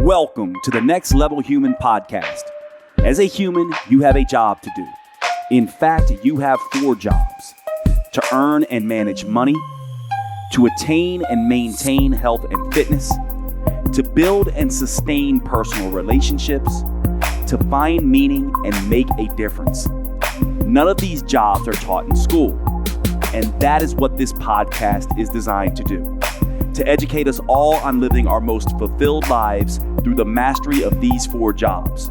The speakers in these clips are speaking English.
Welcome to the Next Level Human podcast. As a human, you have a job to do. In fact, you have 4 jobs: to earn and manage money, to attain and maintain health and fitness, to build and sustain personal relationships, to find meaning and make a difference. None of these jobs are taught in school, and that is what this podcast is designed to do. To educate us all on living our most fulfilled lives through the mastery of these 4 jobs.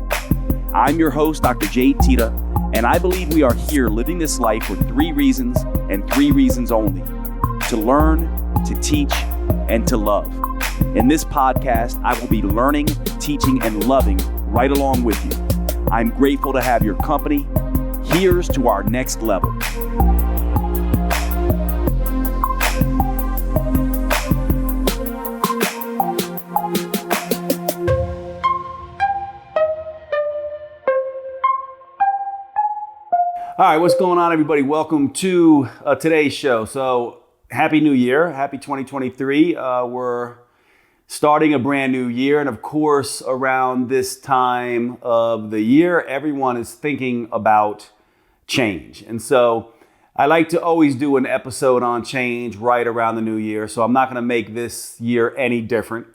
I'm your host, Dr. Jade, Teta, and I believe we are here living this life for 3 reasons and 3 reasons only: to learn, to teach, and to love. In this podcast, I will be learning, teaching, and loving right along with you. I'm grateful to have your company. Here's to our next level. All right, what's going on, everybody? Welcome to today's show. So, Happy New Year. Happy 2023. We're starting a brand new year. And of course, around this time of the year, everyone is thinking about change. And so I like to always do an episode on change right around the new year. So I'm not going to make this year any different.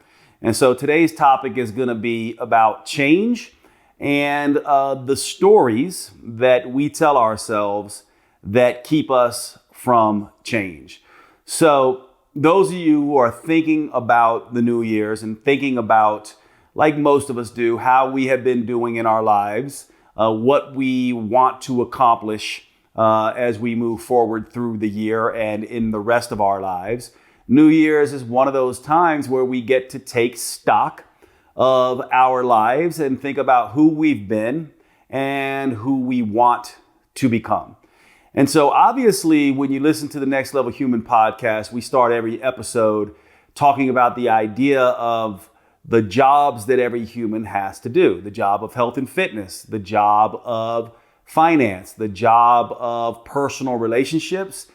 And so today's topic is going to be about change and the stories that we tell ourselves that keep us from change. So those of you who are thinking about the New Year's and thinking about, like most of us do, how we have been doing in our lives, what we want to accomplish as we move forward through the year and in the rest of our lives, New Year's is one of those times where we get to take stock of our lives and think about who we've been and who we want to become. And so obviously, when you listen to the Next Level Human podcast, we start every episode talking about the idea of the jobs that every human has to do: the job of health and fitness, the job of finance, the job of personal relationships,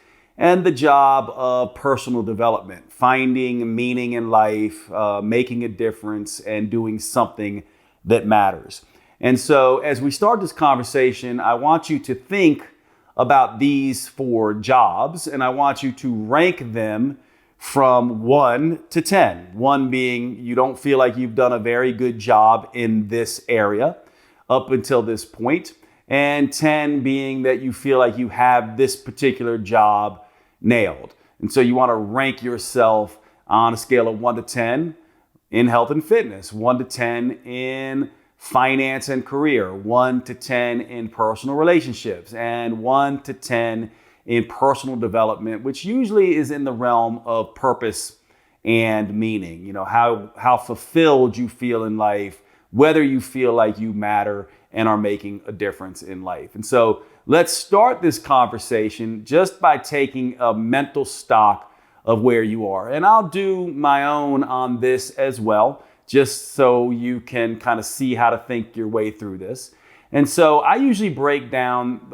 and the job of personal development, finding meaning in life, making a difference, and doing something that matters. And so as we start this conversation, I want you to think about these 4 jobs, and I want you to rank them from 1 to 10. 1 being you don't feel like you've done a very good job in this area up until this point, and 10 being that you feel like you have this particular job nailed. And so you want to rank yourself on a scale of 1 to 10 in health and fitness, 1 to 10 in finance and career, 1 to 10 in personal relationships, and 1 to 10 in personal development, which usually is in the realm of purpose and meaning. You know, how fulfilled you feel in life, whether you feel like you matter and are making a difference in life. And so let's start this conversation just by taking a mental stock of where you are. And I'll do my own on this as well, just so you can kind of see how to think your way through this. And so I usually break down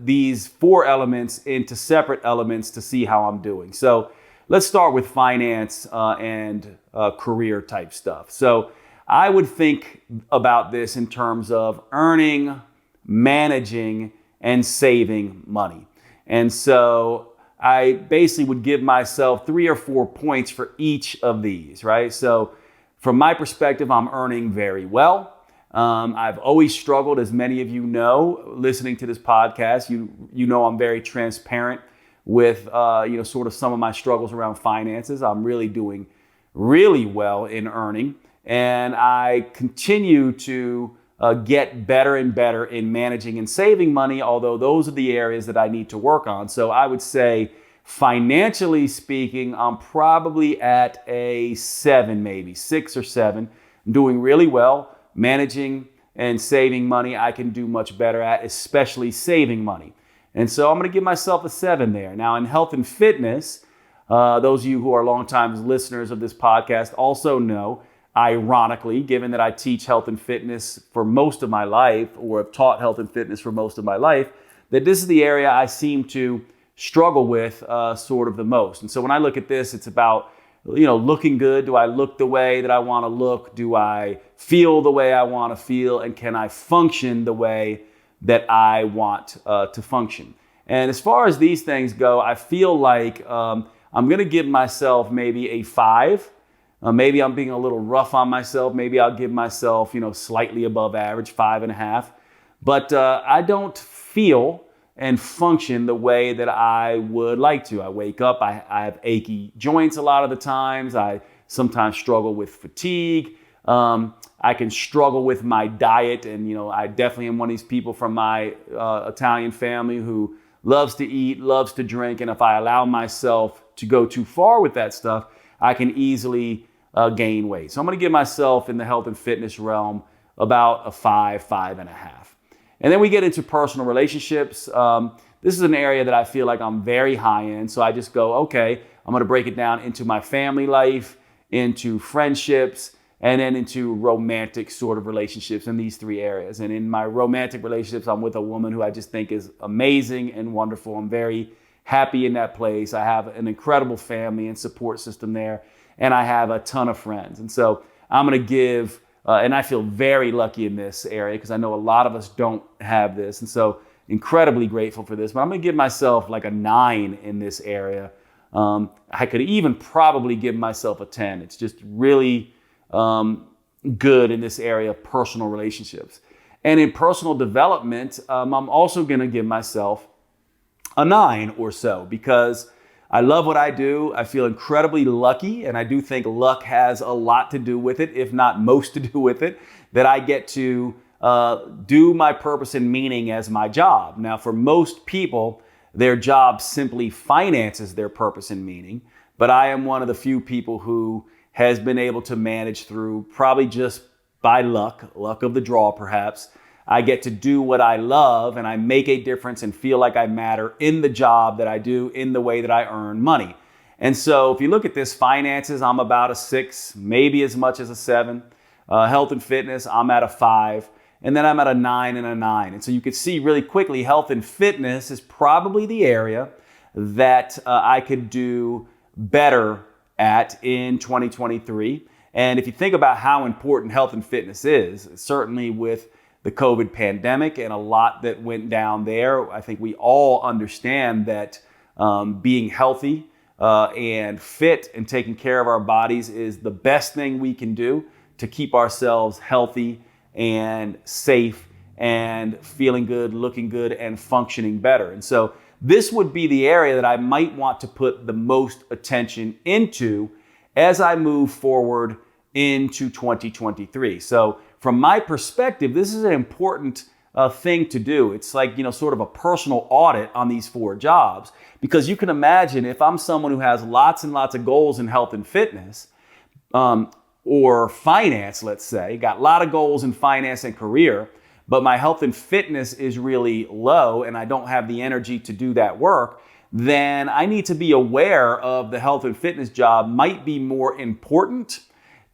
these 4 elements into separate elements to see how I'm doing. So let's start with finance and career type stuff. So I would think about this in terms of earning, managing, and saving money. And so I basically would give myself 3 or 4 points for each of these, right? So from my perspective, I'm earning very well. I've always struggled, as many of you know, listening to this podcast. You know I'm very transparent with sort of some of my struggles around finances. I'm really doing really well in earning, and I continue to get better and better in managing and saving money, although those are the areas that I need to work on. So I would say, financially speaking, I'm probably at a 7, maybe 6 or 7. I'm doing really well. Managing and saving money, I can do much better at, especially saving money. And so I'm going to give myself a 7 there. Now, in health and fitness, those of you who are longtime listeners of this podcast also know, ironically, given that I teach health and fitness for most of my life, or have taught health and fitness for most of my life, that this is the area I seem to struggle with sort of the most. And so when I look at this, it's about looking good? Do I look the way that I want to look? Do I feel the way I want to feel? And can I function the way that I want to function? And as far as these things go, I feel like I'm going to give myself maybe a 5. Maybe I'm being a little rough on myself. Maybe I'll give myself, slightly above average, 5.5. But I don't feel and function the way that I would like to. I wake up, I have achy joints a lot of the times. I sometimes struggle with fatigue. I can struggle with my diet. And, I definitely am one of these people from my Italian family who loves to eat, loves to drink. And if I allow myself to go too far with that stuff, I can easily gain weight. So I'm going to give myself in the health and fitness realm about a 5, 5.5. And then we get into personal relationships. This is an area that I feel like I'm very high in. So I just go, okay, I'm going to break it down into my family life, into friendships, and then into romantic sort of relationships in these 3 areas. And in my romantic relationships, I'm with a woman who I just think is amazing and wonderful. I'm very happy in that place. I have an incredible family and support system there. And I have a ton of friends. And so I'm going to give, and I feel very lucky in this area because I know a lot of us don't have this. And so incredibly grateful for this. But I'm going to give myself like a 9 in this area. I could even probably give myself a 10. It's just really good in this area of personal relationships. And in personal development, I'm also going to give myself a 9 or so because I love what I do. I feel incredibly lucky, and I do think luck has a lot to do with it, if not most to do with it, that I get to do my purpose and meaning as my job. Now, for most people, their job simply finances their purpose and meaning, but I am one of the few people who has been able to manage through, probably just by luck of the draw perhaps. I get to do what I love and I make a difference and feel like I matter in the job that I do, in the way that I earn money. And so if you look at this, finances, I'm about a 6, maybe as much as a 7. Health and fitness, I'm at a 5. And then I'm at a 9 and a 9. And so you can see really quickly, health and fitness is probably the area that I could do better at in 2023. And if you think about how important health and fitness is, certainly with the COVID pandemic and a lot that went down there, I think we all understand that being healthy and fit and taking care of our bodies is the best thing we can do to keep ourselves healthy and safe and feeling good, looking good, and functioning better. And so this would be the area that I might want to put the most attention into as I move forward into 2023. So from my perspective, this is an important thing to do. It's like, sort of a personal audit on these 4 jobs, because you can imagine if I'm someone who has lots and lots of goals in health and fitness, or finance, let's say, got a lot of goals in finance and career, but my health and fitness is really low and I don't have the energy to do that work, then I need to be aware of the health and fitness job might be more important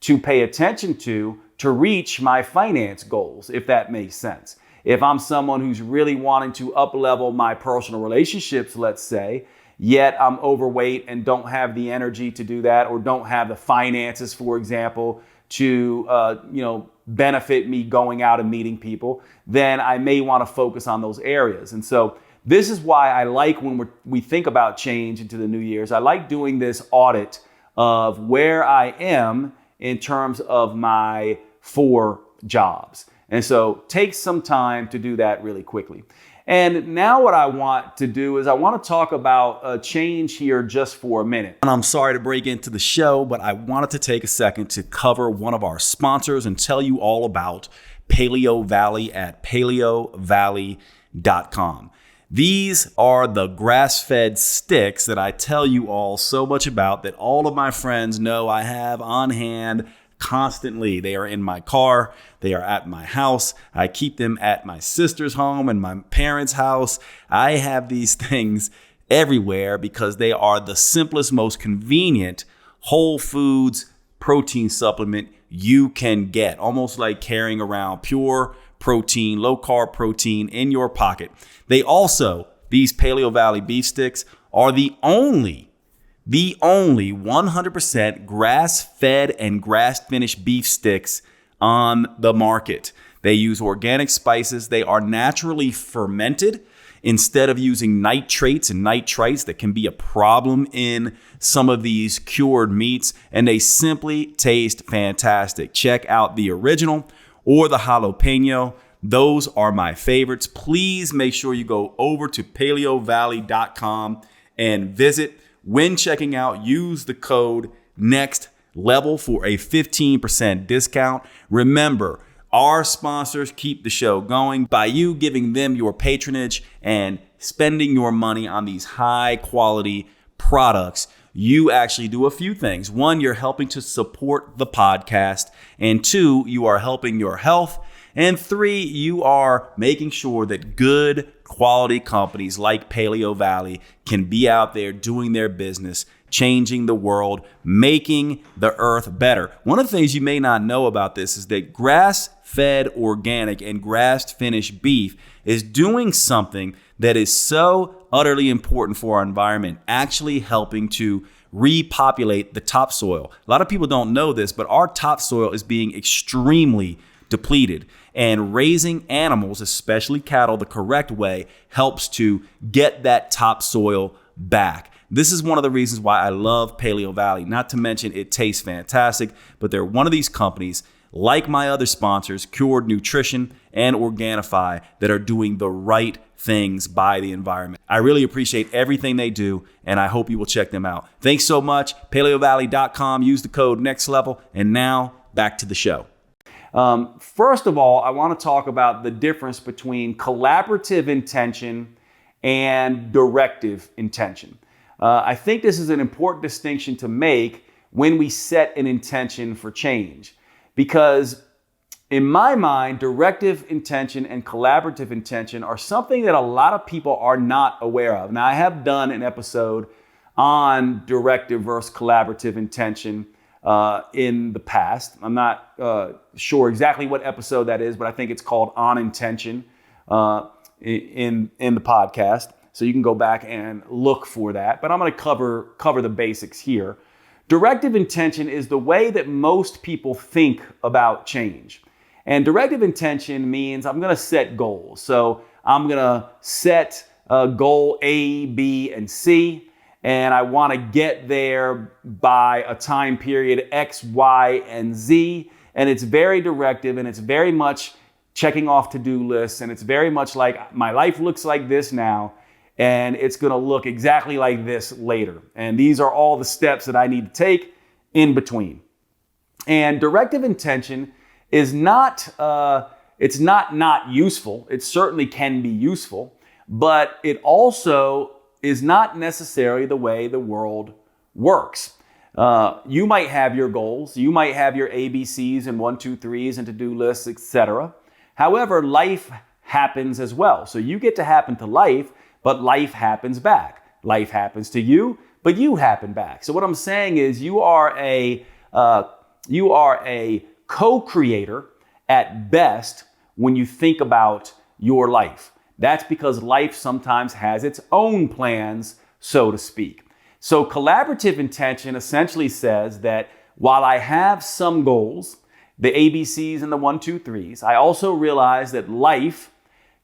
to pay attention to reach my finance goals, if that makes sense. If I'm someone who's really wanting to up-level my personal relationships, let's say, yet I'm overweight and don't have the energy to do that, or don't have the finances, for example, to benefit me going out and meeting people, then I may want to focus on those areas. And so this is why I like when we think about change into the new year's, I like doing this audit of where I am in terms of my 4 jobs. And so take some time to do that really quickly. And now what I want to do is I want to talk about a change here just for a minute. And I'm sorry to break into the show, but I wanted to take a second to cover one of our sponsors and tell you all about Paleo Valley at paleovalley.com. These are the grass-fed sticks that I tell you all so much about, that all of my friends know I have on hand constantly. They are in my car. They are at my house. I keep them at my sister's home and my parents' house. I have these things everywhere because they are the simplest, most convenient whole foods protein supplement you can get. Almost like carrying around pure protein, low carb protein in your pocket. They also, these Paleo Valley beef sticks, are the only the only 100% grass-fed and grass-finished beef sticks on the market. They use organic spices. They are naturally fermented instead of using nitrates and nitrites that can be a problem in some of these cured meats. And they simply taste fantastic. Check out the original or the jalapeno. Those are my favorites. Please make sure you go over to paleovalley.com and visit. When checking out, use the code NEXTLEVEL for a 15% discount. Remember, our sponsors keep the show going by you giving them your patronage and spending your money on these high quality products. You actually do a few things. One, you're helping to support the podcast. And two, you are helping your health. And three, you are making sure that good quality companies like Paleo Valley can be out there doing their business, changing the world, making the earth better. One of the things you may not know about this is that grass-fed organic and grass-finished beef is doing something that is so utterly important for our environment, actually helping to repopulate the topsoil. A lot of people don't know this, but our topsoil is being extremely depleted. And raising animals, especially cattle, the correct way helps to get that topsoil back. This is one of the reasons why I love Paleo Valley. Not to mention it tastes fantastic, but they're one of these companies, like my other sponsors, Cured Nutrition and Organifi, that are doing the right things by the environment. I really appreciate everything they do, and I hope you will check them out. Thanks so much. PaleoValley.com. Use the code NEXTLEVEL. And now back to the show. First of all, I want to talk about the difference between collaborative intention and directive intention. I think this is an important distinction to make when we set an intention for change, because in my mind, directive intention and collaborative intention are something that a lot of people are not aware of. Now, I have done an episode on directive versus collaborative intention in the past. I'm not sure exactly what episode that is, but I think it's called On Intention in the podcast. So you can go back and look for that. But I'm going to cover the basics here. Directive intention is the way that most people think about change. And directive intention means I'm going to set goals. So I'm going to set goal A, B, and C. And I want to get there by a time period X, Y, and Z. And it's very directive, and it's very much checking off to-do lists. And it's very much like my life looks like this now, and it's going to look exactly like this later. And these are all the steps that I need to take in between. And directive intention is not useful. It certainly can be useful, but it also is not necessarily the way the world works. You might have your goals, you might have your ABCs and 1, 2, 3s and to-do lists, etc. However, life happens as well. So you get to happen to life, but life happens back. Life happens to you, but you happen back. So what I'm saying is you are a co-creator at best when you think about your life. That's because life sometimes has its own plans, so to speak. So collaborative intention essentially says that while I have some goals, the ABCs and the 1, 2, 3s, I also realize that life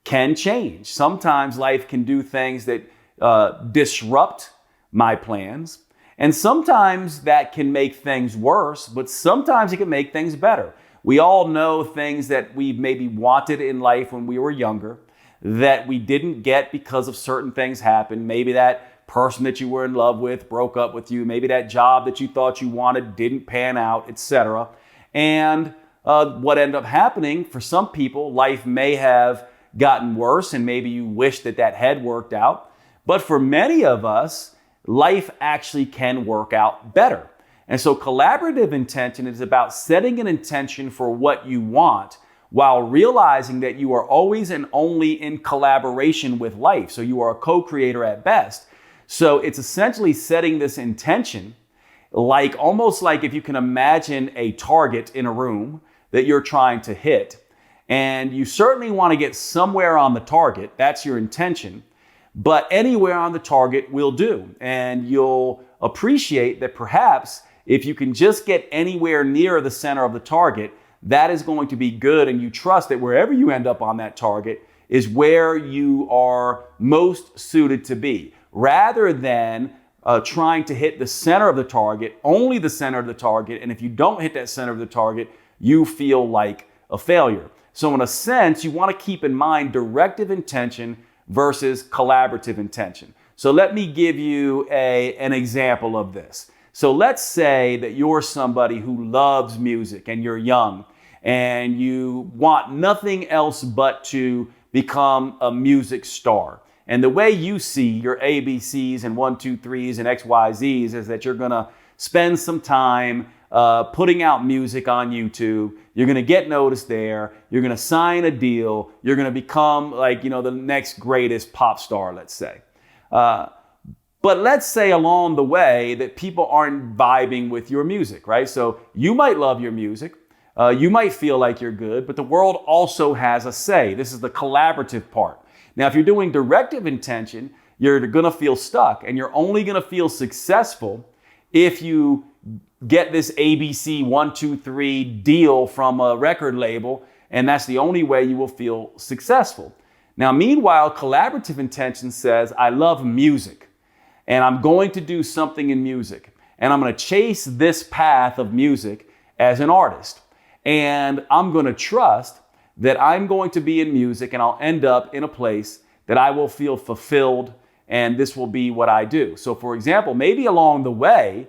can change. Sometimes life can do things that disrupt my plans. And sometimes that can make things worse, but sometimes it can make things better. We all know things that we maybe wanted in life when we were younger that we didn't get because of certain things happened. Maybe that person that you were in love with broke up with you. Maybe that job that you thought you wanted didn't pan out, etc. And what ended up happening for some people, life may have gotten worse, and maybe you wish that had worked out. But for many of us, life actually can work out better. And so collaborative intention is about setting an intention for what you want while realizing that you are always and only in collaboration with life. So you are a co-creator at best. So it's essentially setting this intention like almost like if you can imagine a target in a room that you're trying to hit. And you certainly want to get somewhere on the target. That's your intention. But anywhere on the target will do. And you'll appreciate that perhaps if you can just get anywhere near the center of the target, that is going to be good. And you trust that wherever you end up on that target is where you are most suited to be, rather than trying to hit the center of the target, only the center of the target. And if you don't hit that center of the target, you feel like a failure. So in a sense, you want to keep in mind directive intention versus collaborative intention. So let me give you an example of this. So let's say that you're somebody who loves music and you're young and you want nothing else but to become a music star. And the way you see your ABCs and 1, 2, 3s and XYZs is that you're going to spend some time putting out music on YouTube. You're going to get noticed there. You're going to sign a deal. You're going to become like, the next greatest pop star, let's say. But let's say along the way that people aren't vibing with your music, right? So you might love your music. You might feel like you're good, but the world also has a say. This is the collaborative part. Now, if you're doing directive intention, you're going to feel stuck, and you're only going to feel successful if you get this ABC 1, 2, 3 deal from a record label, and that's the only way you will feel successful. Now, meanwhile, collaborative intention says, I love music, and I'm going to do something in music, and I'm going to chase this path of music as an artist. And I'm going to trust that I'm going to be in music and I'll end up in a place that I will feel fulfilled, and this will be what I do. So for example, maybe along the way,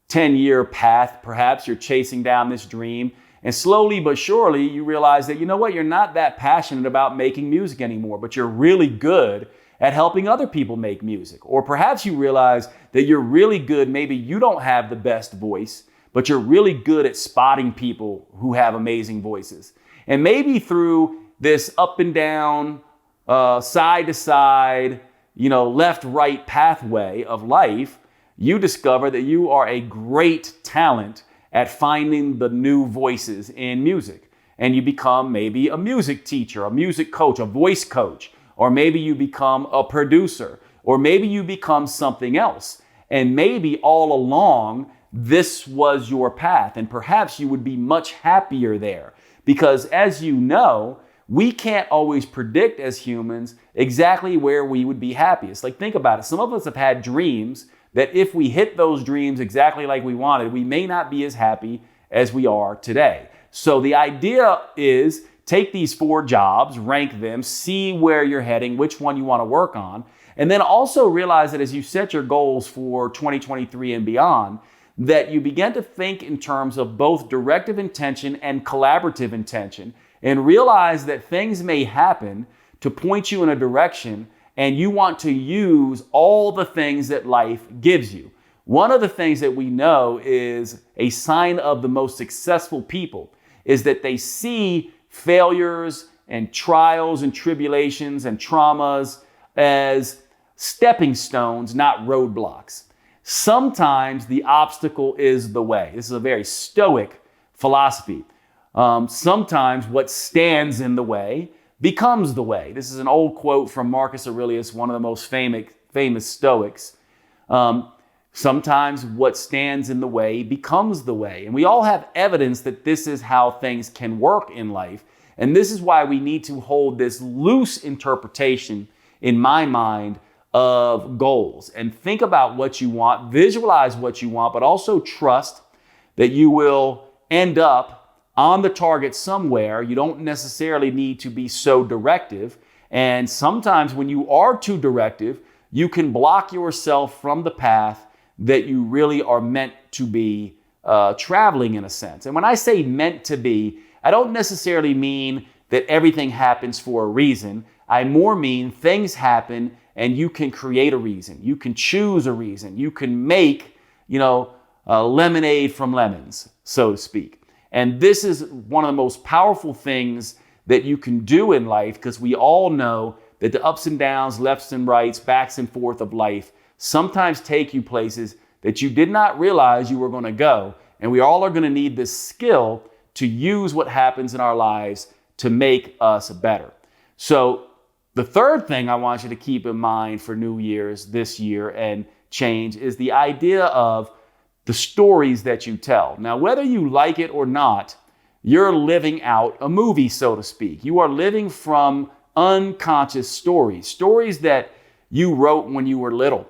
10-year path, perhaps you're chasing down this dream, and slowly but surely you realize that, you're not that passionate about making music anymore, but you're really good at helping other people make music. Or perhaps you realize that you're really good, maybe you don't have the best voice, but you're really good at spotting people who have amazing voices. And maybe through this up and down, side to side, left, right pathway of life, you discover that you are a great talent at finding the new voices in music. And you become maybe a music teacher, a music coach, a voice coach, or maybe you become a producer, or maybe you become something else. And maybe all along, this was your path, and perhaps you would be much happier there. Because as you know, we can't always predict as humans exactly where we would be happiest. Like, think about it. Some of us have had dreams that if we hit those dreams exactly like we wanted, we may not be as happy as we are today. So the idea is take these 4 jobs, rank them, see where you're heading, which one you want to work on, and then also realize that as you set your goals for 2023 and beyond, that you begin to think in terms of both directive intention and collaborative intention, and realize that things may happen to point you in a direction, and you want to use all the things that life gives you. One of the things that we know is a sign of the most successful people is that they see failures and trials and tribulations and traumas as stepping stones, not roadblocks. Sometimes the obstacle is the way. This is a very stoic philosophy. Sometimes what stands in the way becomes the way. This is an old quote from Marcus Aurelius, one of the most famous Stoics. Sometimes what stands in the way becomes the way. And we all have evidence that this is how things can work in life. And this is why we need to hold this loose interpretation, in my mind, of goals, and think about what you want, visualize what you want, but also trust that you will end up on the target somewhere. You don't necessarily need to be so directive. And sometimes when you are too directive, you can block yourself from the path that you really are meant to be traveling, in a sense. And when I say meant to be, I don't necessarily mean that everything happens for a reason. I more mean things happen and you can create a reason. You can choose a reason. You can make, lemonade from lemons, so to speak. And this is one of the most powerful things that you can do in life, because we all know that the ups and downs, lefts and rights, backs and forth of life sometimes take you places that you did not realize you were going to go. And we all are going to need this skill to use what happens in our lives to make us better. So the third thing I want you to keep in mind for New Year's this year and change is the idea of the stories that you tell. Now, whether you like it or not, you're living out a movie, so to speak. You are living from unconscious stories that you wrote when you were little,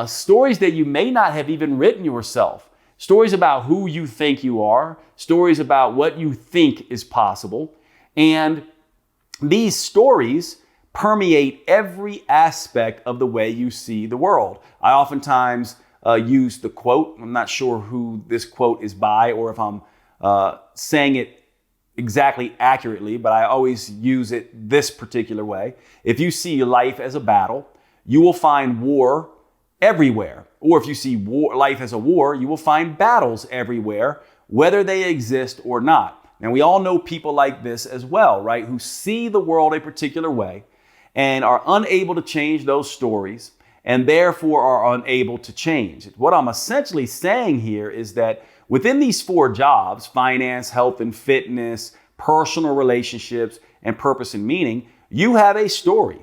stories that you may not have even written yourself, stories about who you think you are, stories about what you think is possible. And these stories permeate every aspect of the way you see the world. I oftentimes use the quote. I'm not sure who this quote is by or if I'm saying it exactly accurately, but I always use it this particular way. If you see life as a battle, you will find war everywhere. Or if you see life as a war, you will find battles everywhere, whether they exist or not. And we all know people like this as well, right? Who see the world a particular way and are unable to change those stories and therefore are unable to change. What I'm essentially saying here is that within these 4 jobs, finance, health and fitness, personal relationships, and purpose and meaning, you have a story.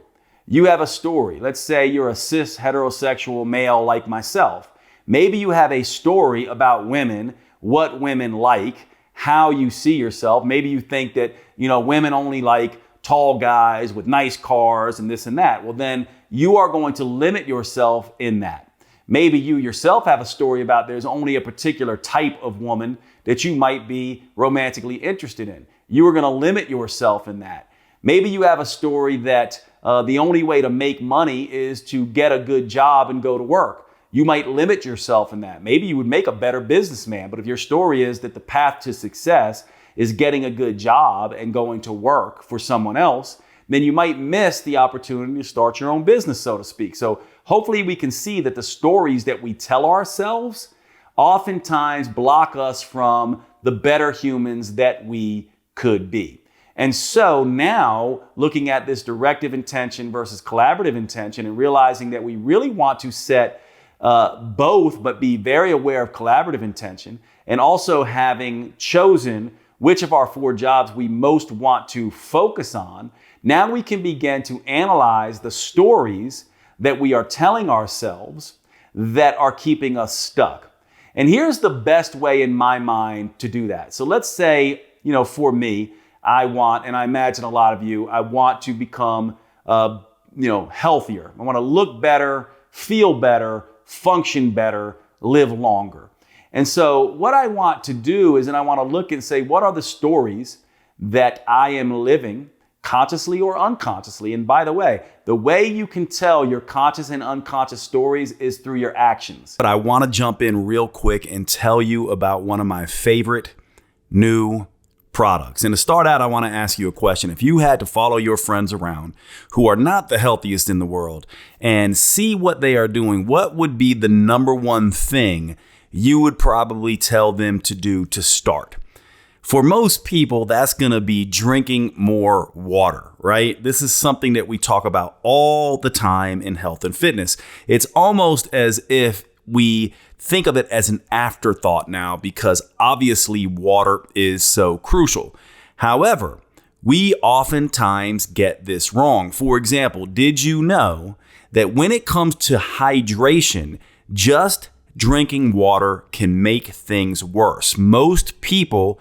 You have a story. Let's say you're a cis heterosexual male like myself. Maybe you have a story about women, what women like, how you see yourself. Maybe you think that, women only like tall guys with nice cars and this and that. Well, then you are going to limit yourself in that. Maybe you yourself have a story about there's only a particular type of woman that you might be romantically interested in. You are going to limit yourself in that. Maybe you have a story that the only way to make money is to get a good job and go to work. You might limit yourself in that. Maybe you would make a better businessman, but if your story is that the path to success is getting a good job and going to work for someone else, then you might miss the opportunity to start your own business, so to speak. So hopefully we can see that the stories that we tell ourselves oftentimes block us from the better humans that we could be. And so now looking at this directive intention versus collaborative intention and realizing that we really want to set both, but be very aware of collaborative intention, and also having chosen which of our 4 jobs we most want to focus on, now we can begin to analyze the stories that we are telling ourselves that are keeping us stuck. And here's the best way in my mind to do that. So let's say, for me, I want, and I imagine a lot of you, I want to become, healthier. I want to look better, feel better, function better, live longer. And so what I want to do is, and I want to look and say, what are the stories that I am living consciously or unconsciously? And by the way you can tell your conscious and unconscious stories is through your actions. But I want to jump in real quick and tell you about one of my favorite new products. And to start out, I want to ask you a question. If you had to follow your friends around who are not the healthiest in the world and see what they are doing, what would be the number one thing you would probably tell them to do to start? For most people, that's going to be drinking more water, right? This is something that we talk about all the time in health and fitness. It's almost as if we think of it as an afterthought now because obviously water is so crucial. However, we oftentimes get this wrong. For example, did you know that when it comes to hydration, just drinking water can make things worse? Most people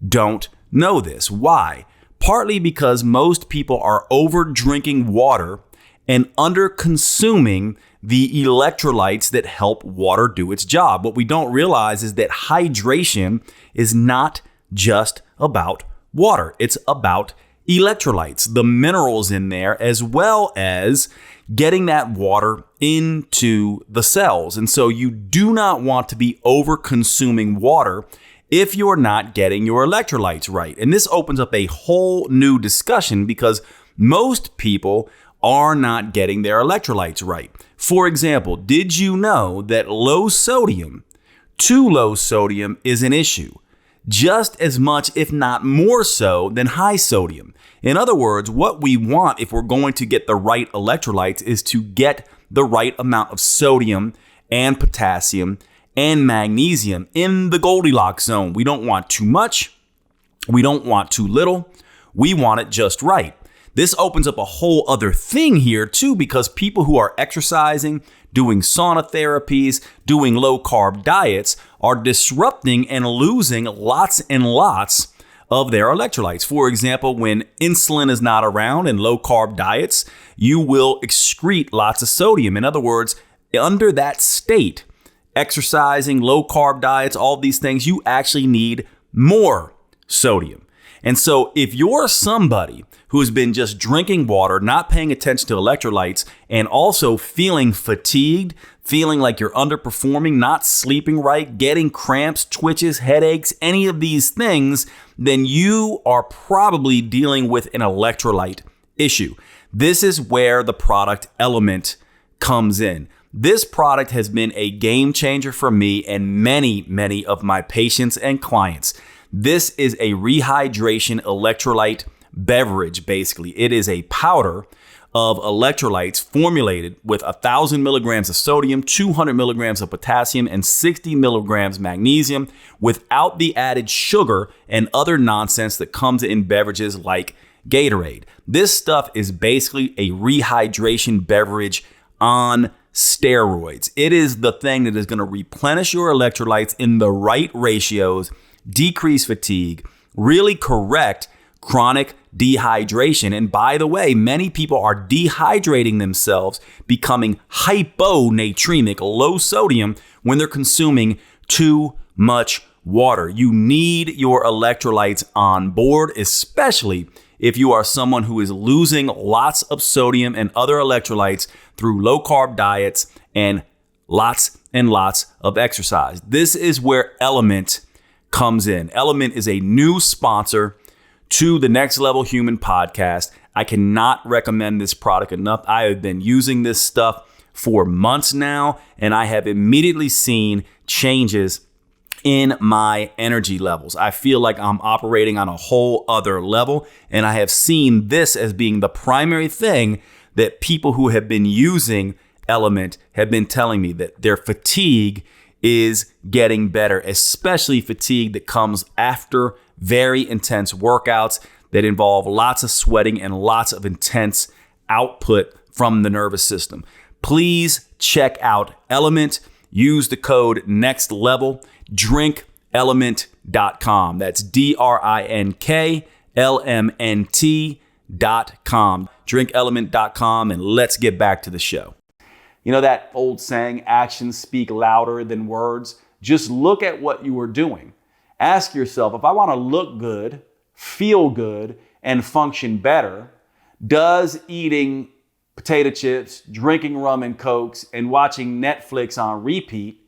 don't know this. Why? Partly because most people are over drinking water and under consuming the electrolytes that help water do its job. What we don't realize is that hydration is not just about water. It's about electrolytes, the minerals in there, as well as getting that water into the cells. And so you do not want to be over consuming water if you're not getting your electrolytes right. And this opens up a whole new discussion because most people are not getting their electrolytes right. For example, did you know that low sodium, too low sodium, is an issue? Just as much, if not more so, than high sodium. In other words, what we want if we're going to get the right electrolytes is to get the right amount of sodium and potassium and magnesium in the Goldilocks zone. We don't want too much. We don't want too little. We want it just right. This opens up a whole other thing here too, because people who are exercising, doing sauna therapies, doing low carb diets are disrupting and losing lots and lots of their electrolytes. For example, when insulin is not around in low carb diets, you will excrete lots of sodium. In other words, under that state, exercising, low carb diets, all these things, you actually need more sodium. And so if you're somebody who has been just drinking water, not paying attention to electrolytes, and also feeling fatigued, feeling like you're underperforming, not sleeping right, getting cramps, twitches, headaches, any of these things, then you are probably dealing with an electrolyte issue. This is where the product Element comes in. This product has been a game changer for me and many of my patients and clients. This is a rehydration electrolyte beverage, basically. It is a powder of electrolytes formulated with 1,000 milligrams of sodium, 200 milligrams of potassium, and 60 milligrams magnesium without the added sugar and other nonsense that comes in beverages like Gatorade. This stuff is basically a rehydration beverage on steroids. It is the thing that is going to replenish your electrolytes in the right ratios, decrease fatigue, really correct chronic dehydration. And by the way, many people are dehydrating themselves, becoming hyponatremic, low sodium, when they're consuming too much water. You need your electrolytes on board, especially if you are someone who is losing lots of sodium and other electrolytes through low carb diets and lots of exercise. This is where Element comes in. Element is a new sponsor to the Next Level Human podcast. I cannot recommend this product enough. I have been using this stuff for months now, and I have immediately seen changes in my energy levels. I feel like I'm operating on a whole other level, and I have seen this as being the primary thing that people who have been using Element have been telling me, that their fatigue is getting better, especially fatigue that comes after very intense workouts that involve lots of sweating and lots of intense output from the nervous system. Please check out Element. Use the code NEXTLEVEL. DrinkElement.com. That's DrinkLMNT.com. DrinkElement.com, and let's get back to the show. You know that old saying, actions speak louder than words? Just look at what you are doing. Ask yourself, if I want to look good, feel good, and function better, does eating potato chips, drinking rum and cokes, and watching Netflix on repeat,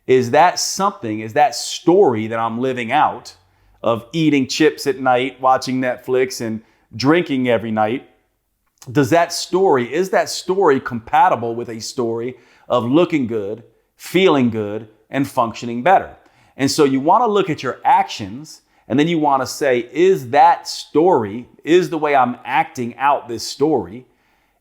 is that story that I'm living out of eating chips at night, watching Netflix, and drinking every night? Is that story compatible with a story of looking good, feeling good, and functioning better? And so you want to look at your actions, and then you want to say, is the way I'm acting out this story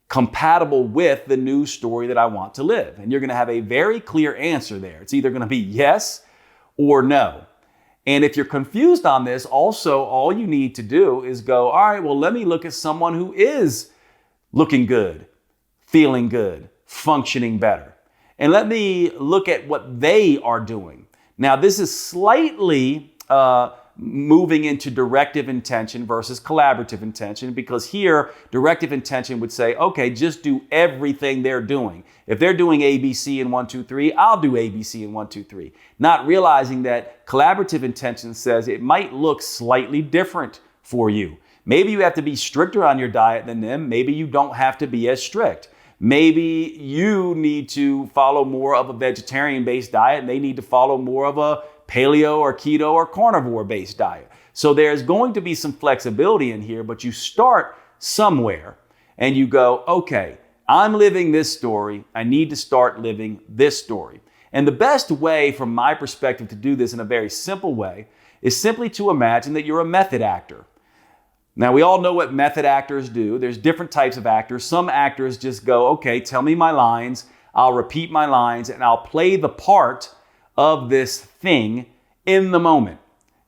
compatible with the new story that I want to live? And you're going to have a very clear answer there. It's either going to be yes or no. And if you're confused on this, also all you need to do is go, all right, well, let me look at someone who is looking good, feeling good, functioning better. And let me look at what they are doing. Now, this is slightly moving into directive intention versus collaborative intention, because here, directive intention would say, okay, just do everything they're doing. If they're doing ABC and 1, 2, 3, I'll do ABC and 1, 2, 3. Not realizing that collaborative intention says it might look slightly different for you. Maybe you have to be stricter on your diet than them. Maybe you don't have to be as strict. Maybe you need to follow more of a vegetarian-based diet and they need to follow more of a paleo or keto or carnivore-based diet. So there's going to be some flexibility in here, but you start somewhere and you go, okay, I'm living this story. I need to start living this story. And the best way, from my perspective, to do this in a very simple way is simply to imagine that you're a method actor. Now, we all know what method actors do. There's different types of actors. Some actors just go, okay, tell me my lines. I'll repeat my lines and I'll play the part of this thing in the moment.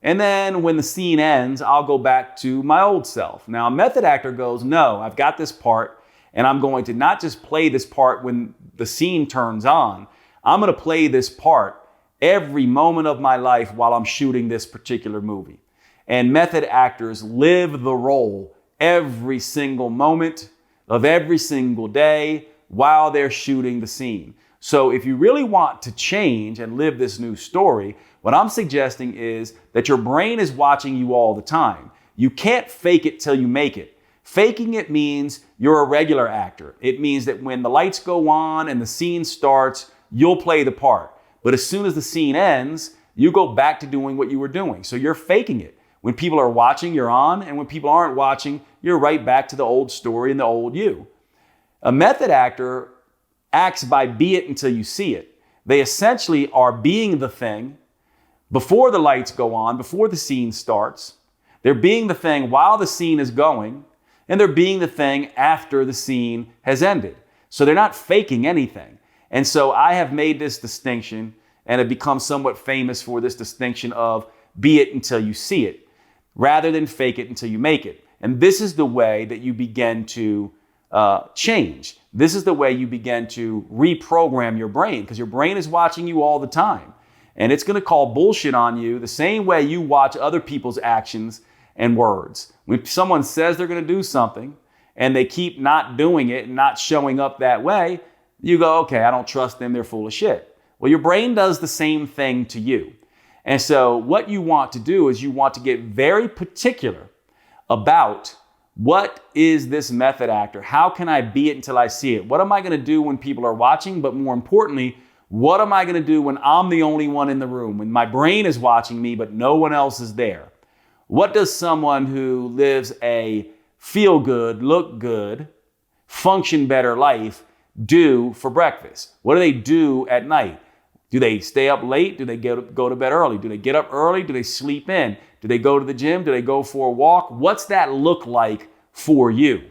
And then when the scene ends, I'll go back to my old self. Now, a method actor goes, no, I've got this part and I'm going to not just play this part when the scene turns on. I'm going to play this part every moment of my life while I'm shooting this particular movie. And method actors live the role every single moment of every single day while they're shooting the scene. So if you really want to change and live this new story, what I'm suggesting is that your brain is watching you all the time. You can't fake it till you make it. Faking it means you're a regular actor. It means that when the lights go on and the scene starts, you'll play the part. But as soon as the scene ends, you go back to doing what you were doing. So you're faking it. When people are watching, you're on. And when people aren't watching, you're right back to the old story and the old you. A method actor acts by be it until you see it. They essentially are being the thing before the lights go on, before the scene starts. They're being the thing while the scene is going, and they're being the thing after the scene has ended. So they're not faking anything. And so I have made this distinction and have become somewhat famous for this distinction of be it until you see it, rather than fake it until you make it. And this is the way that you begin to change. This is the way you begin to reprogram your brain, because your brain is watching you all the time. And it's going to call bullshit on you the same way you watch other people's actions and words. When someone says they're going to do something and they keep not doing it and not showing up that way, you go, okay, I don't trust them. They're full of shit. Well, your brain does the same thing to you. And so what you want to do is you want to get very particular about what is this method actor? How can I be it until I see it? What am I going to do when people are watching? But more importantly, what am I going to do when I'm the only one in the room, when my brain is watching me, but no one else is there? What does someone who lives a feel good, look good, function better life do for breakfast? What do they do at night? Do they stay up late? Do they go to bed early? Do they get up early? Do they sleep in? Do they go to the gym? Do they go for a walk? What's that look like for you?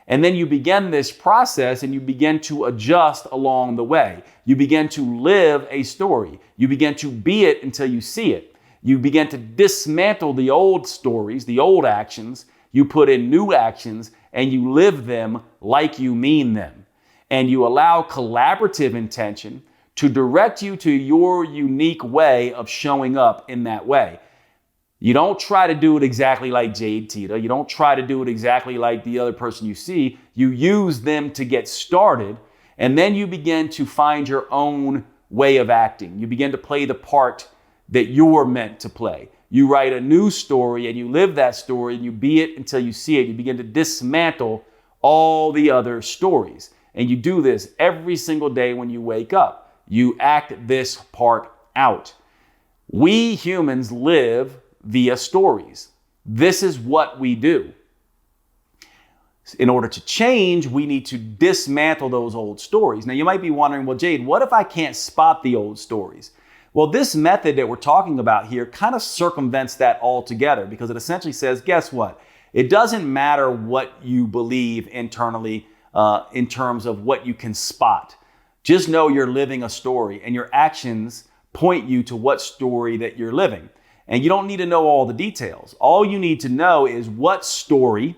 And then you begin this process and you begin to adjust along the way. You begin to live a story. You begin to be it until you see it. You begin to dismantle the old stories, the old actions. You put in new actions and you live them like you mean them. And you allow collaborative intention to direct you to your unique way of showing up in that way. You don't try to do it exactly like Jade, Teta. You don't try to do it exactly like the other person you see. You use them to get started, and then you begin to find your own way of acting. You begin to play the part that you're meant to play. You write a new story and you live that story and you be it until you see it. You begin to dismantle all the other stories. And you do this every single day when you wake up. You act this part out. We humans live via stories. This is what we do. In order to change, we need to dismantle those old stories. Now, you might be wondering, well, Jade, what if I can't spot the old stories? Well, this method that we're talking about here kind of circumvents that altogether, because it essentially says, guess what? It doesn't matter what you believe internally in terms of what you can spot. Just know you're living a story, and your actions point you to what story that you're living. And you don't need to know all the details. All you need to know is what story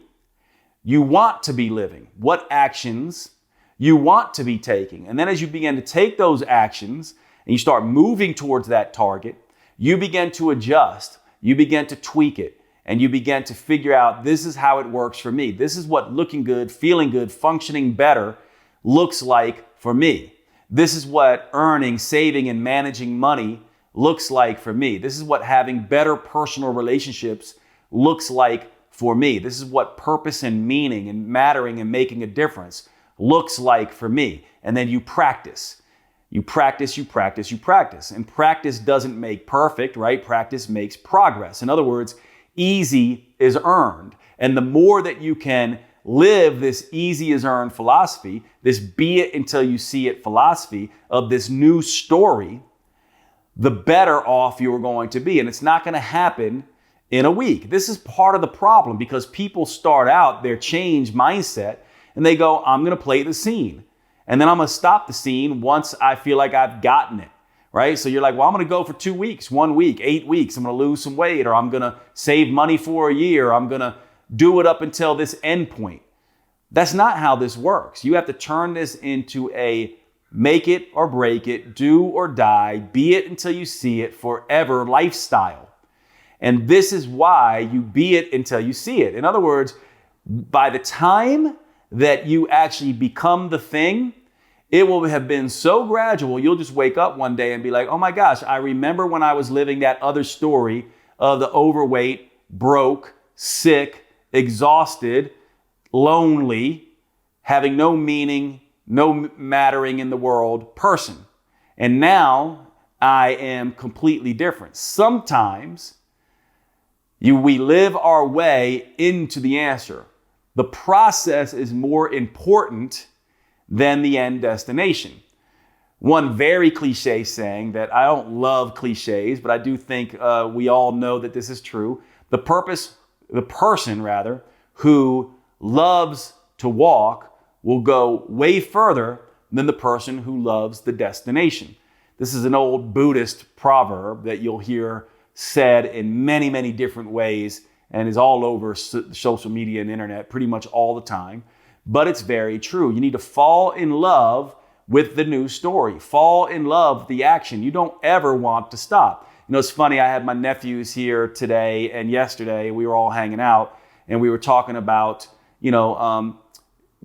you want to be living, what actions you want to be taking. And then as you begin to take those actions and you start moving towards that target, you begin to adjust, you begin to tweak it, and you begin to figure out, this is how it works for me. This is what looking good, feeling good, functioning better looks like for me. This is what earning, saving, and managing money looks like for me. This is what having better personal relationships looks like for me. This is what purpose and meaning and mattering and making a difference looks like for me. And then you practice. You practice, you practice, you practice. And practice doesn't make perfect, right? Practice makes progress. In other words, easy is earned. And the more that you can live this easy is earned philosophy, this be it until you see it philosophy of this new story, the better off you're going to be. And it's not going to happen in a week. This is part of the problem, because people start out their change mindset and they go, I'm going to play the scene. And then I'm going to stop the scene once I feel like I've gotten it, right? So you're like, well, I'm going to go for 2 weeks, 1 week, 8 weeks. I'm going to lose some weight, or I'm going to save money for a year. I'm going to do it up until this end point. That's not how this works. You have to turn this into a make it or break it, do or die, be it until you see it forever lifestyle. And this is why you be it until you see it. In other words, by the time that you actually become the thing, it will have been so gradual, you'll just wake up one day and be like, oh my gosh, I remember when I was living that other story of the overweight, broke, sick, exhausted, lonely, having no meaning, no mattering in the world person. And now I am completely different. Sometimes we live our way into the answer. The process is more important than the end destination. One very cliche saying that I don't love cliches, but I do think we all know that this is true. The person who loves to walk will go way further than the person who loves the destination. This is an old Buddhist proverb that you'll hear said in many, many different ways and is all over social media and internet pretty much all the time. But it's very true. You need to fall in love with the new story. Fall in love with the action. You don't ever want to stop. You know, it's funny, I had my nephews here today and yesterday. We were all hanging out and we were talking about,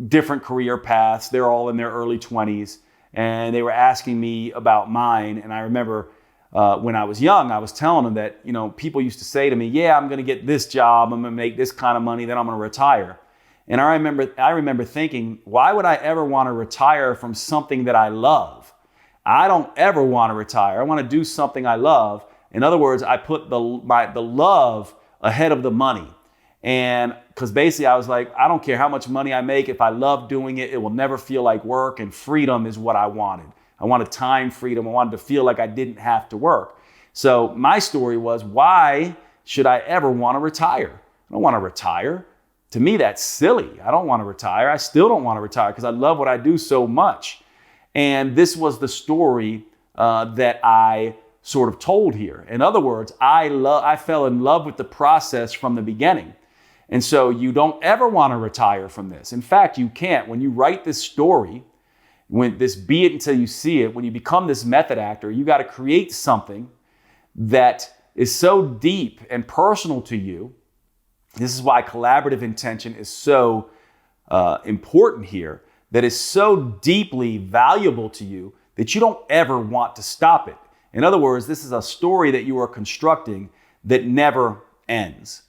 different career paths. They're all in their early 20s. And they were asking me about mine. And I remember when I was young, I was telling them that, people used to say to me, yeah, I'm going to get this job. I'm going to make this kind of money. Then I'm going to retire. And I remember thinking, why would I ever want to retire from something that I love? I don't ever want to retire. I want to do something I love. In other words, I put the love ahead of the money. And because basically I was like, I don't care how much money I make. If I love doing it, it will never feel like work. And freedom is what I wanted. I wanted time freedom. I wanted to feel like I didn't have to work. So my story was, why should I ever want to retire? I don't want to retire. To me, that's silly. I don't want to retire. I still don't want to retire because I love what I do so much. And this was the story that I sort of told here. In other words, I fell in love with the process from the beginning. And so you don't ever want to retire from this. In fact, you can't. When you write this story, when this be it until you see it, when you become this method actor, you got to create something that is so deep and personal to you. This is why collaborative intention is so important here, that is so deeply valuable to you that you don't ever want to stop it. In other words, this is a story that you are constructing that never ends.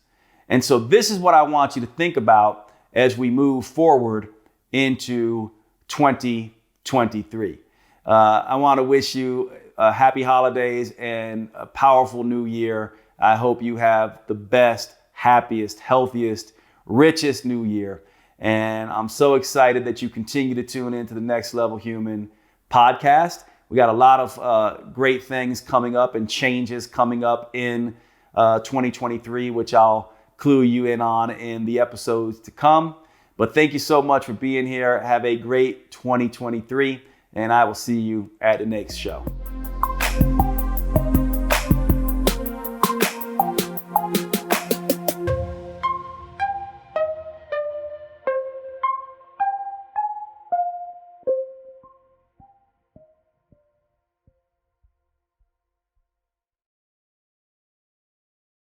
And so this is what I want you to think about as we move forward into 2023. I want to wish you happy holidays and a powerful new year. I hope you have the best, happiest, healthiest, richest new year. And I'm so excited that you continue to tune into the Next Level Human podcast. We got a lot of great things coming up and changes coming up in 2023, which I'll clue you in on in the episodes to come. But thank you so much for being here. Have a great 2023, and I will see you at the next show.